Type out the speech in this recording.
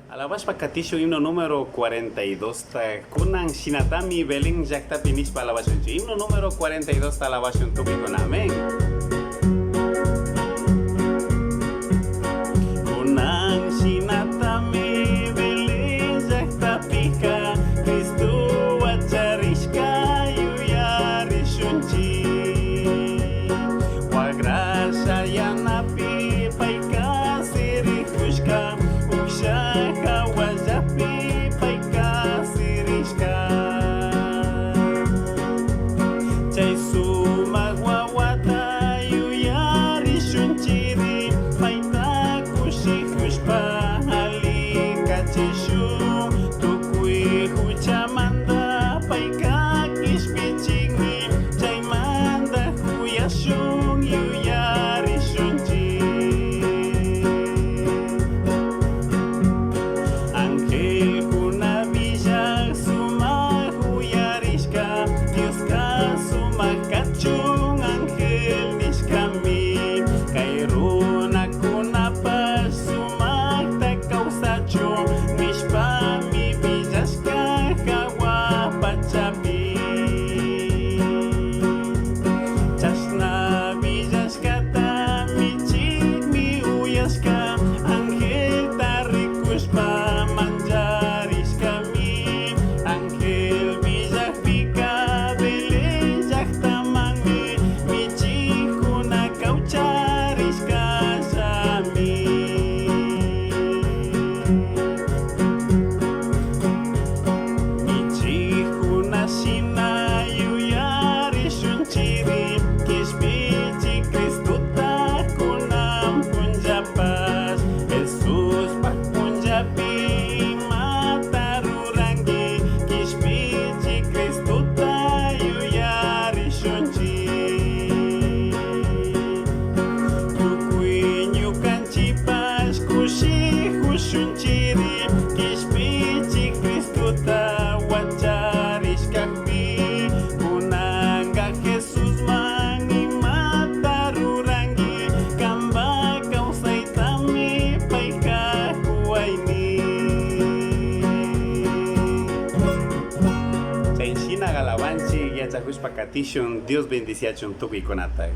Alabas pakatisyo himno número 42 ta kunang sinatami beling jakta pinis palabas yung himno número 42 ta alabas yung tubi ko namin. Kunang sinatami beling jakta pika Kristu wacariska yuyaris yunci wagrasa yanapi paika sirikushka Uksha wajapi paika sirishka Chay sumagwawata yuyari shunchiri Paita kushikushpa halika chishu Tukui huchamanda paika kishpichingi Chay manda huyashung yuyari shunchiri Shunchiri kishpichi Kristuta wacharis kakpi Kunanga Jesus mangi matarurangi Kamba kausaitami paika kuwaini Chainsina galavanchi yachakush pakatishun Dios bendice a chuntuki konatay